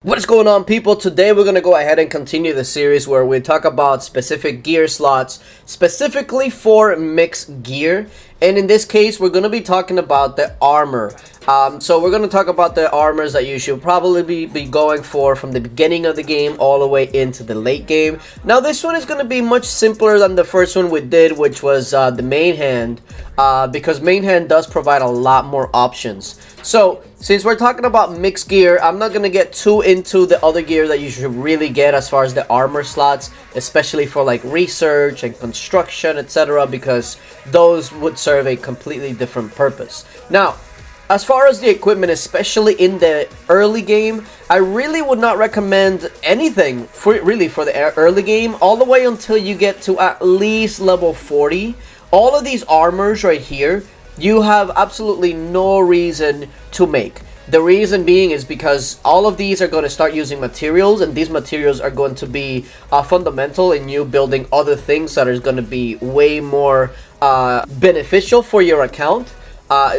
What is going on, people? Today we're going to go ahead and continue the series where we talk about specific gear slots specifically for mixed gear, and in this case we're going to be talking about the armor. So we're going to talk about the armors that you should probably be going for from the beginning of the game all the way into the late game. Now this one is going to be much simpler than the first one we did, which was the main hand, because main hand does provide a lot more options. So since we're talking about mixed gear, I'm not going to get too into the other gear that you should really get as far as the armor slots, especially for like research and construction, etc., because those would serve a completely different purpose. Now, as far as the equipment, especially in the early game, I really would not recommend anything for the early game all the way until you get to at least level 40. All of these armors right here, you have absolutely no reason to make. The reason being is because all of these are going to start using materials, and these materials are going to be fundamental in you building other things that are going to be way more beneficial for your account.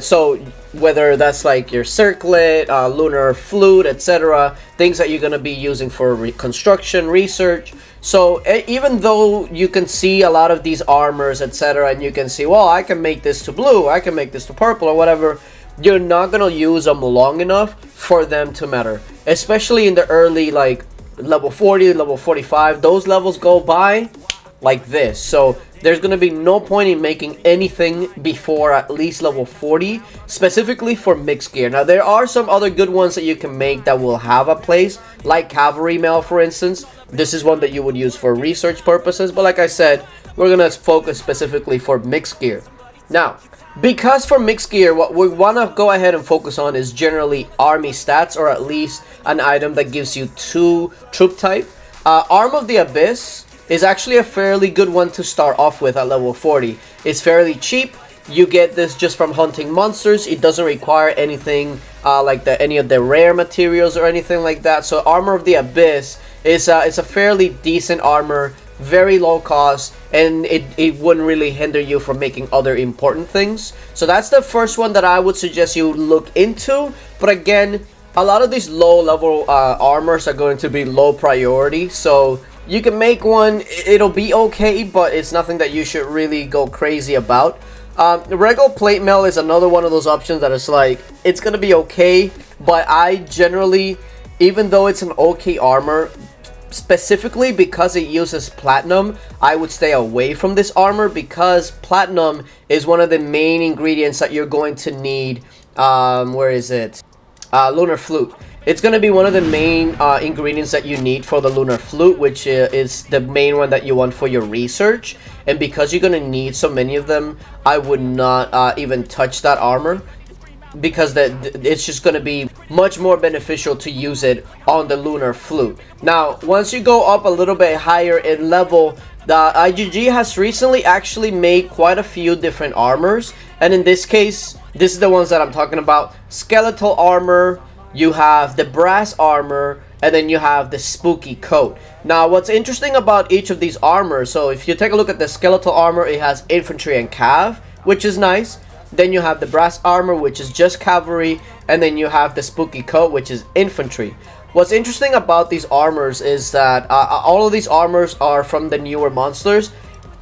So whether that's like your circlet, lunar flute, etc., things that you're going to be using for construction, research. So even though you can see a lot of these armors, etc., and you can see, well, I can make this to blue, I can make this to purple or whatever, you're not going to use them long enough for them to matter. Especially in the early, like level 40, level 45, those levels go by like this. So there's going to be no point in making anything before at least level 40, specifically for mixed gear. Now, there are some other good ones that you can make that will have a place, like cavalry mail, for instance. This is one that you would use for research purposes, but like I said, we're going to focus specifically for mixed gear. Now, because for mixed gear, what we want to go ahead and focus on is generally army stats, or at least an item that gives you 2 troop type. Arm of the Abyss is actually a fairly good one to start off with at level 40. It's fairly cheap. You get this just from hunting monsters. It doesn't require anything like any of the rare materials or anything like that. So Armor of the Abyss is a fairly decent armor, very low cost, and it wouldn't really hinder you from making other important things. So that's the first one that I would suggest you look into. But again, a lot of these low level armors are going to be low priority, so you can make one, it'll be okay, but it's nothing that you should really go crazy about. Regular plate mail is another one of those options that is like, it's gonna be okay, but I generally, even though it's an okay armor, specifically because it uses platinum, I would stay away from this armor, because platinum is one of the main ingredients that you're going to need. Where is it? Lunar flute. It's going to be one of the main ingredients that you need for the lunar flute, which is the main one that you want for your research. And because you're going to need so many of them, I would not even touch that armor, because it's just going to be much more beneficial to use it on the lunar flute. Now, once you go up a little bit higher in level, the IGG has recently actually made quite a few different armors, and in this case, this is the ones that I'm talking about. Skeletal armor, you have the brass armor, and then you have the spooky coat. Now, what's interesting about each of these armors, so if you take a look at the skeletal armor, it has infantry and cav, which is nice. Then you have the brass armor, which is just cavalry, and then you have the spooky coat, which is infantry. What's interesting about these armors is that all of these armors are from the newer monsters,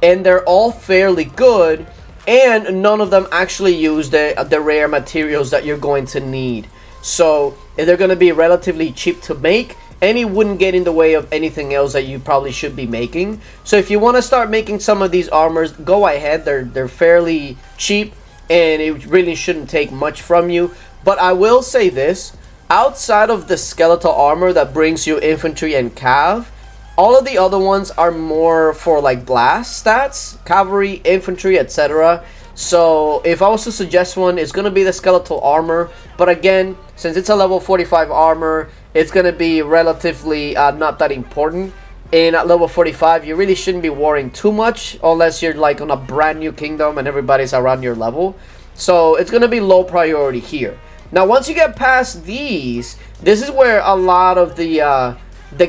and they're all fairly good, and none of them actually use the rare materials that you're going to need. So they're going to be relatively cheap to make, and it wouldn't get in the way of anything else that you probably should be making. So if you want to start making some of these armors, go ahead. They're fairly cheap, and it really shouldn't take much from you. But I will say this, outside of the skeletal armor that brings you infantry and cav, all of the other ones are more for like blast stats, cavalry, infantry, etc. So if I was to suggest one, it's going to be the skeletal armor. But again, since it's a level 45 armor, it's going to be relatively not that important. And at level 45, you really shouldn't be worrying too much unless you're like on a brand new kingdom and everybody's around your level. So it's going to be low priority here. Now, once you get past these, this is where a lot of the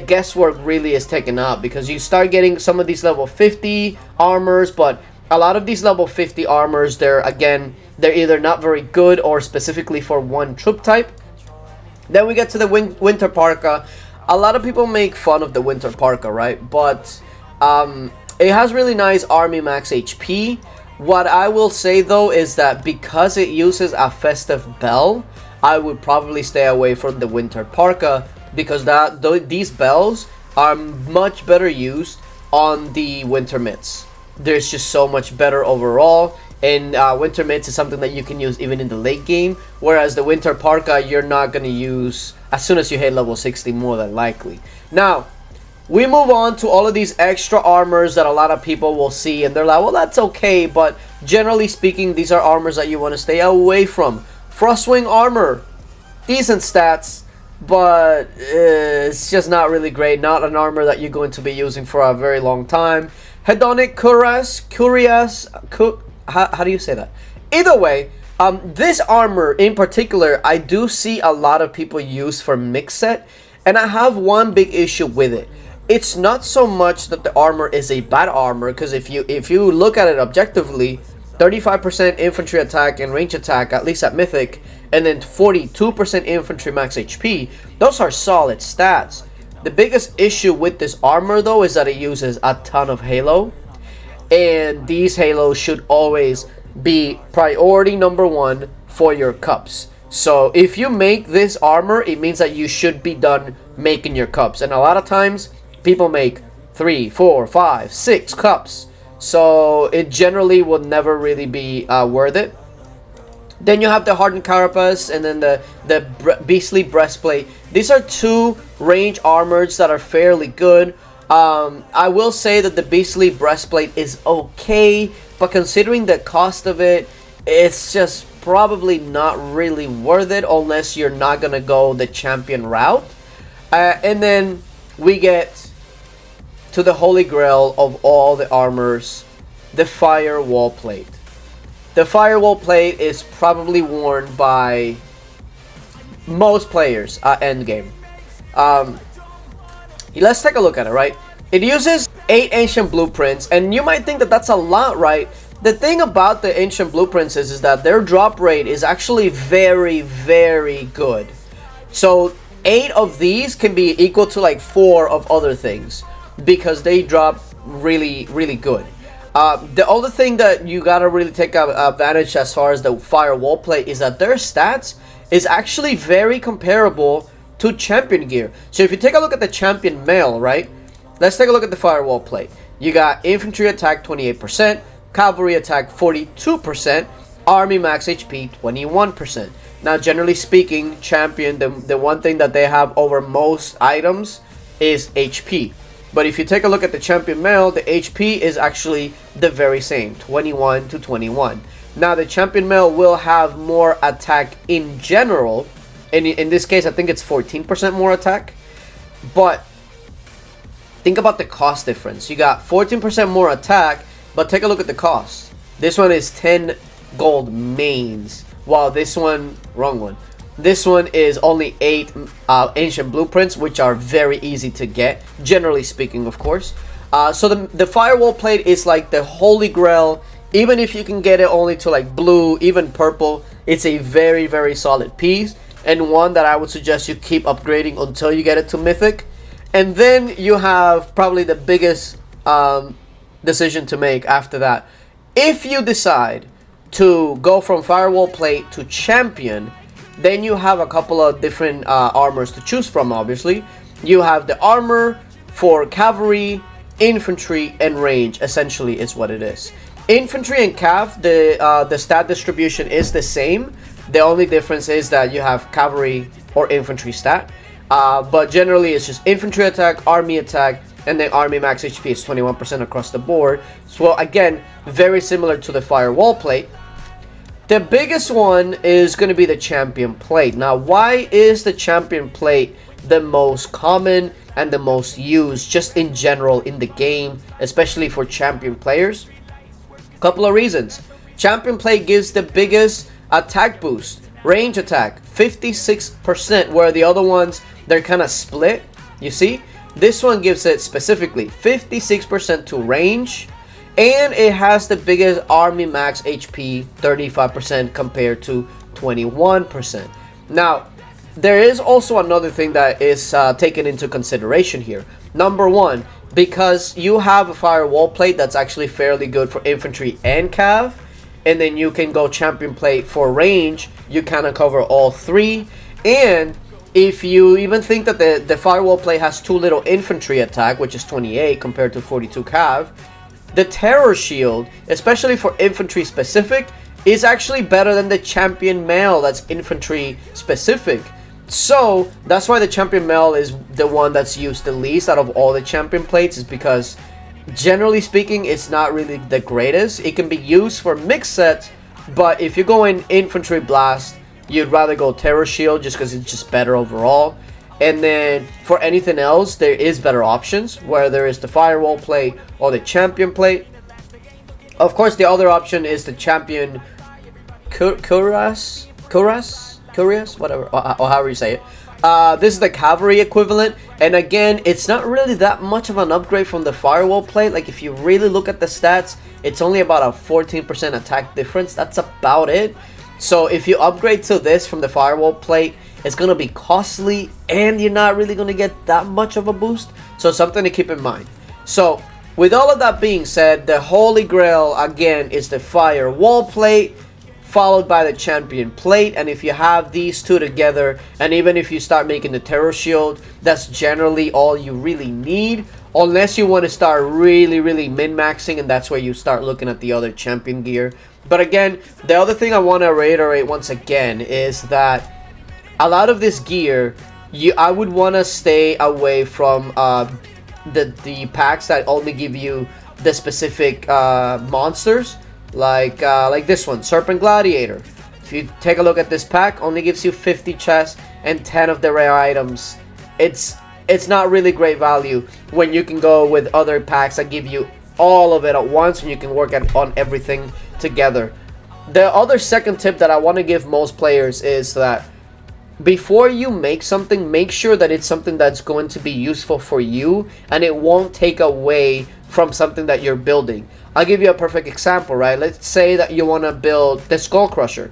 guesswork really is taken up, because you start getting some of these level 50 armors, but a lot of these level 50 armors, they're either not very good or specifically for one troop type. Then we get to the winter parka. A lot of people make fun of the winter parka, right? But it has really nice army max HP. What I will say though is that because it uses a festive bell, I would probably stay away from the winter parka, because these bells are much better used on the winter mitts. There's just so much better overall, and winter mitts is something that you can use even in the late game, whereas the winter parka you're not going to use as soon as you hit level 60 more than likely. Now we move on to all of these extra armors that a lot of people will see and they're like, well, that's okay, but generally speaking, these are armors that you want to stay away from. Frostwing armor, decent stats, but it's just not really great. Not an armor that you're going to be using for a very long time. Hedonic Cuirass, how do you say that? Either way, this armor in particular, I do see a lot of people use for mix set, and I have one big issue with it. It's not so much that the armor is a bad armor, because if you look at it objectively, 35% infantry attack and range attack, at least at Mythic, and then 42% infantry max HP, those are solid stats. The biggest issue with this armor though is that it uses a ton of halo, and these halos should always be priority number 1 for your cups. So if you make this armor, it means that you should be done making your cups, and a lot of times people make 3, 4, 5, 6 cups, so it generally will never really be worth it. Then you have the hardened carapace, and then the beastly breastplate. These are two range armors that are fairly good. I will say that the beastly breastplate is okay, but considering the cost of it, it's just probably not really worth it unless you're not gonna go the champion route. And then we get to the holy grail of all the armors, the firewall plate. The firewall plate is probably worn by most players at endgame. Let's take a look at it, right? It uses 8 ancient blueprints, and you might think that that's a lot, right? The thing about the ancient blueprints is that their drop rate is actually very, very good. So 8 of these can be equal to like 4 of other things, because they drop really, really good. The other thing that you gotta really take advantage as far as the firewall plate is that their stats is actually very comparable to champion gear. So if you take a look at the champion mail, right? Let's take a look at the firewall plate. You got infantry attack 28%, cavalry attack 42%, army max HP 21%. Now, generally speaking, champion, the one thing that they have over most items is HP. But if you take a look at the champion mail, the HP is actually the very same, 21 to 21. Now, the champion mail will have more attack in general. In this case, I think it's 14% more attack. But think about the cost difference. You got 14% more attack, but take a look at the cost. This one is 10 gold mains, while this one, wrong one. This one is only 8 ancient blueprints, which are very easy to get, generally speaking, of course. So the firewall plate is like the holy grail. Even if you can get it only to like blue, even purple, it's a very, very solid piece, and one that I would suggest you keep upgrading until you get it to Mythic. And then you have probably the biggest decision to make after that. If you decide to go from firewall plate to champion, then you have a couple of different armors to choose from, obviously. You have the armor for cavalry, infantry, and range, essentially is what it is. Infantry and cav, the stat distribution is the same. The only difference is that you have cavalry or infantry stat. But generally, it's just infantry attack, army attack, and then army max HP is 21% across the board. So again, very similar to the firewall plate. The biggest one is going to be the champion plate. Now, why is the champion plate the most common and the most used just in general in the game, especially for champion players? Couple of reasons. Champion plate gives the biggest attack boost, range attack 56%, where the other ones, they're kind of split. You see, this one gives it specifically 56% to range, and it has the biggest army max HP, 35% compared to 21%. Now, there is also another thing that is taken into consideration here. Number one, because you have a firewall plate that's actually fairly good for infantry and cav, and then you can go champion plate for range, you kind of cover all three. And if you even think that the firewall plate has too little infantry attack, which is 28 compared to 42 cav, the terror shield, especially for infantry specific, is actually better than the champion mail that's infantry specific. So that's why the champion mail is the one that's used the least out of all the champion plates, is because generally speaking it's not really the greatest. It can be used for mixed sets, but if you go in infantry blast, you'd rather go terror shield just because it's just better overall. And then for anything else, there is better options, where there is the firewall plate or the champion plate. Of course, the other option is the champion cuirass, whatever, or however you say it. This is the cavalry equivalent, and again, it's not really that much of an upgrade from the firewall plate. Like, if you really look at the stats, it's only about a 14% attack difference. That's about it. So if you upgrade to this from the firewall plate, it's going to be costly, and you're not really going to get that much of a boost. So something to keep in mind. So with all of that being said, the holy grail again is the firewall plate, followed by the champion plate. And if you have these two together, and even if you start making the terror shield, that's generally all you really need, unless you want to start really min-maxing, and that's where you start looking at the other champion gear. But again, the other thing I want to reiterate once again is that a lot of this gear, I would want to stay away from the packs that only give you the specific monsters, like this one, Serpent Gladiator. If you take a look at this pack, only gives you 50 chests and 10 of the rare items. It's not really great value when you can go with other packs that give you all of it at once, and you can work on everything together. The other second tip that I want to give most players is that before you make something, make sure that it's something that's going to be useful for you, and it won't take away from something that you're building. I'll give you a perfect example, right? Let's say that you want to build the Skull Crusher.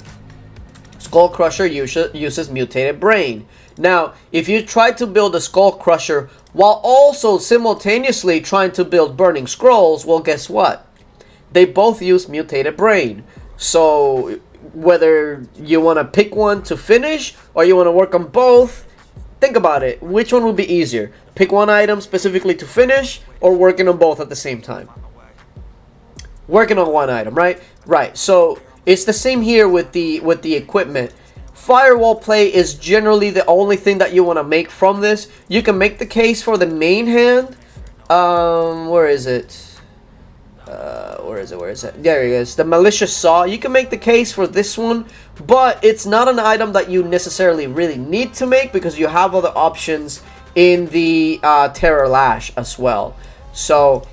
Skull Crusher uses mutated brain. Now, if you try to build a Skull Crusher while also simultaneously trying to build Burning Scrolls, well, guess what? They both use mutated brain. So whether you want to pick one to finish or you want to work on both, think about it. Which one would be easier? Pick one item specifically to finish, or working on both at the same time? Working on one item, right? Right. So it's the same here with the equipment. Firewall plate is generally the only thing that you want to make from this. You can make the case for the main hand. Where is it? Where is it? There it is. The malicious saw. You can make the case for this one, but it's not an item that you necessarily really need to make, because you have other options in the Terror Lash as well. So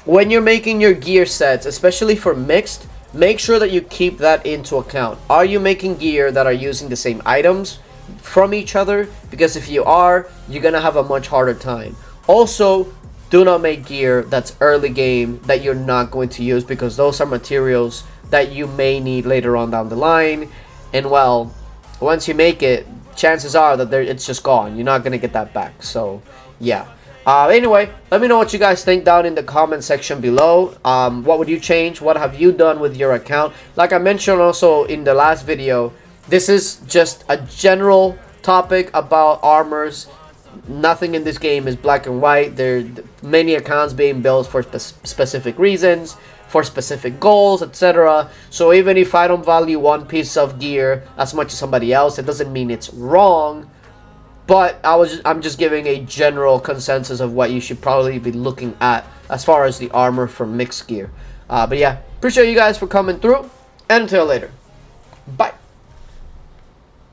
when you're making your gear sets, especially for mixed, make sure that you keep that into account. Are you making gear that are using the same items from each other? Because if you are, you're gonna have a much harder time. Also, do not make gear that's early game that you're not going to use, because those are materials that you may need later on down the line. And well, once you make it, chances are that it's just gone. You're not going to get that back. So yeah. Anyway, let me know what you guys think down in the comment section below. What would you change? What have you done with your account? Like I mentioned also in the last video, this is just a general topic about armors. Nothing in this game is black and white. There are many accounts being built for specific reasons, for specific goals, etc. So even if I don't value one piece of gear as much as somebody else, it doesn't mean it's wrong. But I'm just giving a general consensus of what you should probably be looking at as far as the armor for mixed gear. But yeah, appreciate you guys for coming through, and until later, bye.